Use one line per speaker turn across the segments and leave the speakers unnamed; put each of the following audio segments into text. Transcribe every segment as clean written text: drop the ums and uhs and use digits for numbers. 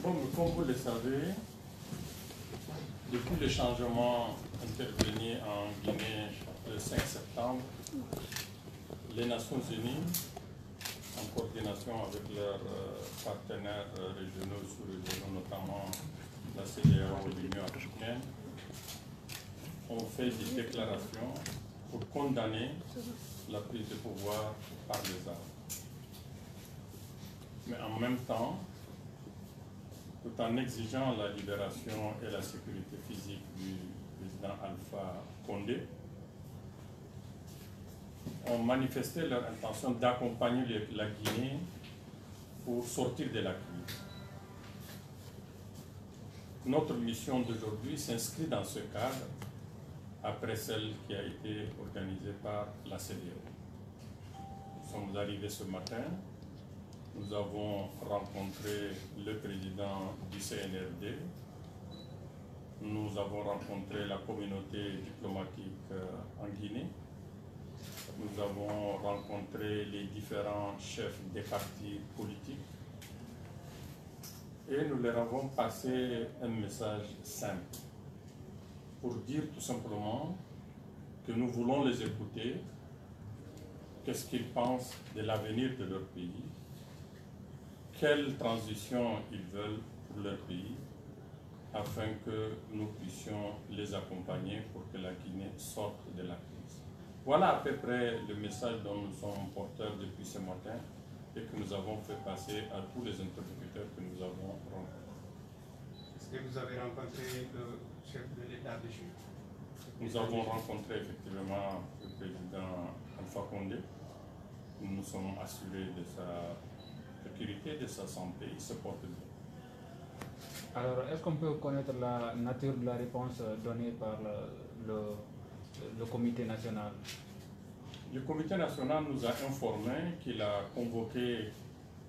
Comme vous le savez, depuis le changement intervenu en Guinée le 5 septembre, les Nations Unies, en coordination avec leurs partenaires régionaux et sous-régionaux, notamment la CEDEAO et l'Union africaine, ont fait des déclarations pour condamner la prise de pouvoir par les armes. Mais en même temps, tout en exigeant la libération et la sécurité physique du président Alpha Condé, ont manifesté leur intention d'accompagner la Guinée pour sortir de la crise. Notre mission d'aujourd'hui s'inscrit dans ce cadre, après celle qui a été organisée par la CEDEAO. Nous sommes arrivés ce matin, nous avons rencontré le président du CNRD, nous avons rencontré la communauté diplomatique en Guinée, nous avons rencontré les différents chefs des partis politiques et nous leur avons passé un message simple pour dire tout simplement que nous voulons les écouter, qu'est-ce qu'ils pensent de l'avenir de leur pays, quelle transition ils veulent pour leur pays, afin que nous puissions les accompagner pour que la Guinée sorte de la crise. Voilà à peu près le message dont nous sommes porteurs depuis ce matin et que nous avons fait passer à tous les interlocuteurs que nous avons rencontrés.
Est-ce que vous avez rencontré le chef de l'État déchu?
Nous avons rencontré effectivement le président Alpha Condé. Nous nous sommes assurés de sa sécurité, de sa santé, il se porte bien.
Alors, est-ce qu'on peut connaître la nature de la réponse donnée par le comité national?
Le comité national nous a informé qu'il a convoqué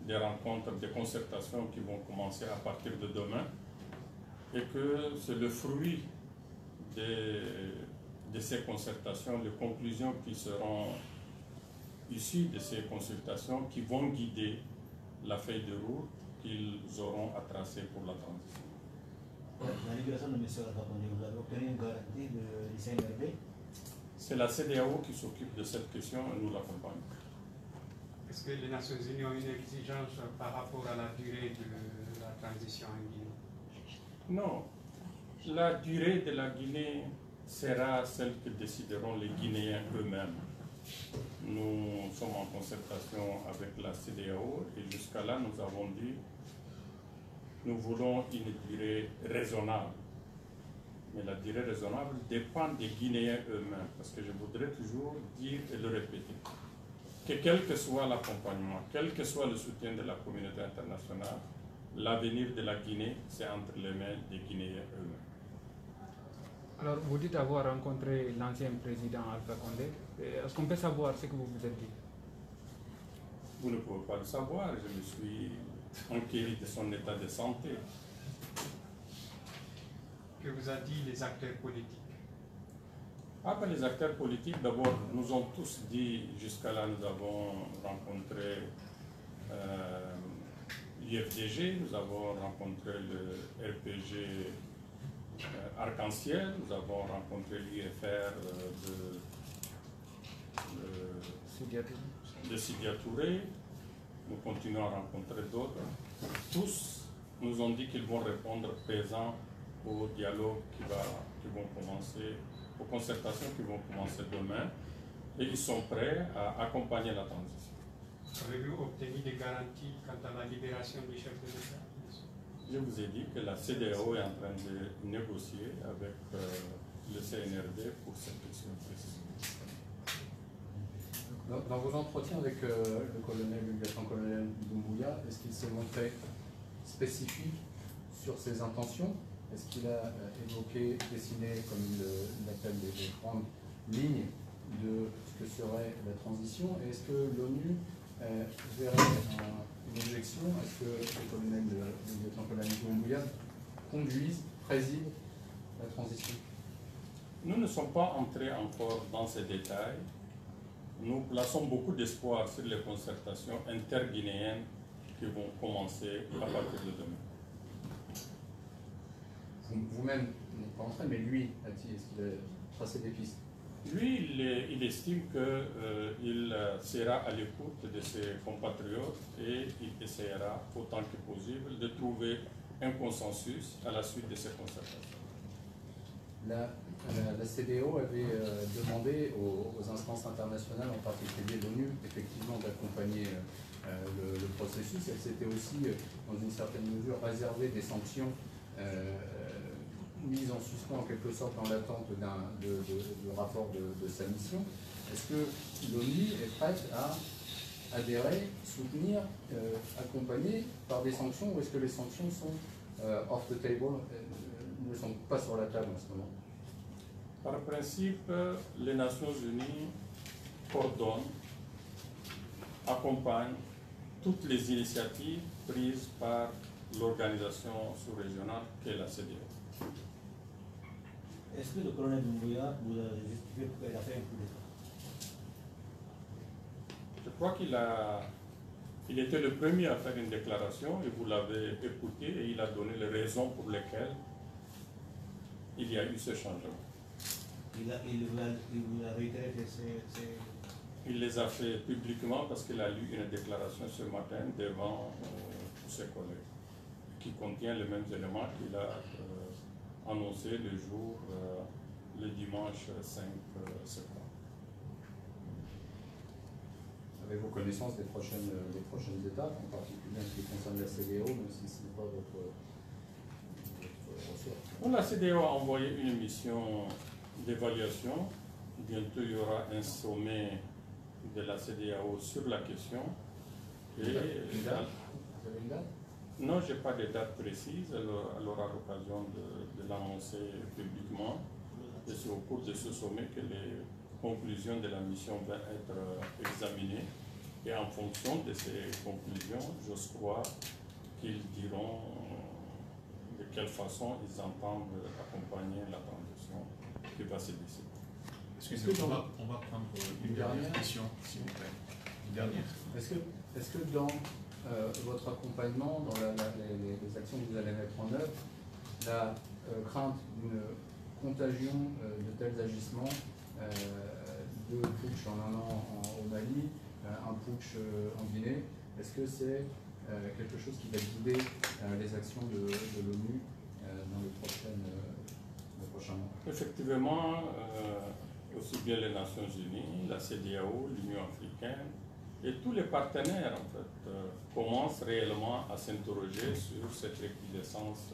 des rencontres, des concertations qui vont commencer à partir de demain et que c'est le fruit de ces concertations, les conclusions qui seront issues de ces consultations qui vont guider la feuille de route qu'ils auront à tracer pour la transition.
La libération de M. Alpha Condé, vous avez obtenu une garantie du CNRD?
C'est la CEDEAO qui s'occupe de cette question et nous l'accompagnons.
Est-ce que les Nations Unies ont une exigence par rapport à la durée de la transition en Guinée?
Non. La durée de la Guinée sera celle que décideront les Guinéens eux-mêmes. Nous sommes en concertation avec la CEDEAO et jusqu'à là nous avons dit nous voulons une durée raisonnable. Mais la durée raisonnable dépend des Guinéens eux-mêmes, parce que je voudrais toujours dire et le répéter, que quel que soit l'accompagnement, quel que soit le soutien de la communauté internationale, l'avenir de la Guinée, c'est entre les mains des Guinéens eux-mêmes.
Alors, vous dites avoir rencontré l'ancien président Alpha Condé. Est-ce qu'on peut savoir ce que vous vous êtes dit?
Vous ne pouvez pas le savoir, je me suis enquéri de son état de santé.
Que vous a dit les acteurs politiques?
Les acteurs politiques, d'abord, nous ont tous dit, jusqu'à là, nous avons rencontré l'IFDG, nous avons rencontré le RPG Arc-en-Ciel, nous avons rencontré l'IFR de Sidia Touré, nous continuons à rencontrer d'autres. Tous nous ont dit qu'ils vont répondre présents au dialogue qui vont commencer, aux concertations qui vont commencer demain, et ils sont prêts à accompagner la transition.
Avez-vous obtenu des garanties quant à la libération du chef de l'État?
Je vous ai dit que la CEDEAO est en train de négocier avec le CNRD pour cette question précise.
Dans vos entretiens avec le lieutenant-colonel Doumbouya, est-ce qu'il s'est montré spécifique sur ses intentions? Est-ce qu'il a évoqué, dessiné, comme il l'appelle, les grandes lignes de ce que serait la transition? Et est-ce que l'ONU verrait une objection à ce que le lieutenant-colonel Doumbouya conduise, préside la transition?
Nous ne sommes pas entrés encore dans ces détails. Nous plaçons beaucoup d'espoir sur les concertations interguinéennes qui vont commencer à partir de demain.
vous-même n'êtes pas entré, mais lui, est-ce qu'il a tracé des pistes?
Lui, il estime qu'il sera à l'écoute de ses compatriotes et il essaiera autant que possible de trouver un consensus à la suite de ces concertations.
La CEDEAO avait demandé aux instances internationales, en particulier l'ONU, effectivement d'accompagner le processus. Elle s'était aussi, dans une certaine mesure, réservé des sanctions mises en suspens en quelque sorte dans l'attente de rapport de sa mission. Est-ce que l'ONU est prête à adhérer, soutenir, accompagner par des sanctions, ou est-ce que les sanctions sont off the table, ne sont pas sur la table en ce moment?
Par principe, les Nations Unies coordonnent, accompagnent toutes les initiatives prises par l'organisation sous-régionale qu'est la CEDEAO.
Est-ce que le colonel Doumbouya vous a justifié pourquoi il a fait un coup d'État?
Je crois il était le premier à faire une déclaration et vous l'avez écouté et il a donné les raisons pour lesquelles il y a eu ce changement.
Il vous a réitéré
Il les a fait publiquement parce qu'il a lu une déclaration ce matin devant tous ses collègues qui contient les mêmes éléments qu'il a annoncé le dimanche 5 septembre.
Avez-vous connaissance des prochaines étapes, en particulier en ce qui concerne la CEDEAO, même si ce n'est pas votre ressort?
Bon, la CEDEAO a envoyé une mission d'évaluation. Bientôt, il y aura un sommet de la CEDEAO sur la question.
Une date? Vous avez une date?
Non, je n'ai pas de date précise. Elle aura l'occasion de l'annoncer publiquement. Et c'est au cours de ce sommet que les conclusions de la mission vont être examinées. Et en fonction de ces conclusions, j'ose croire qu'ils diront de quelle façon ils entendent accompagner la transition qui va se décider.
Excusez-moi, on va prendre une dernière question, s'il vous plaît. Une dernière.
Est-ce que dans votre accompagnement, dans les actions que vous allez mettre en œuvre, la crainte d'une contagion de tels agissements, de putsch en un an au Mali, un putsch en Guinée, est-ce que c'est quelque chose qui va guider les actions de l'ONU dans les prochains mois?
Effectivement, aussi bien les Nations Unies, la CEDEAO, l'Union africaine et tous les partenaires en fait, commencent réellement à s'interroger sur cette recrudescence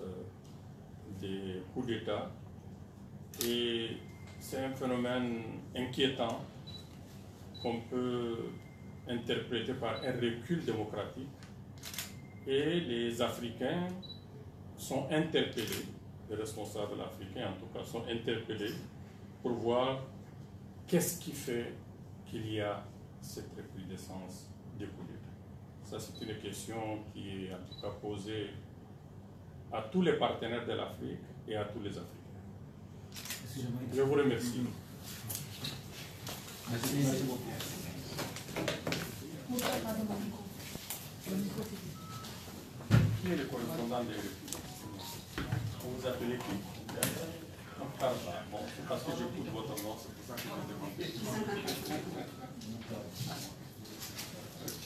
des coups d'État. Et c'est un phénomène inquiétant qu'on peut interpréter par un recul démocratique. Et les Africains sont interpellés, les responsables africains en tout cas, sont interpellés pour voir qu'est-ce qui fait qu'il y a cette recrudescence des coups d'État. Ça, c'est une question qui est en tout cas posée à tous les partenaires de l'Afrique et à tous les Africains. Je vous remercie.
Merci beaucoup.
Qui est le correspondant des réfugiés? Vous vous appelez qui? Bon, c'est parce que j'écoute votre nom, c'est pour ça que je demande. Ok.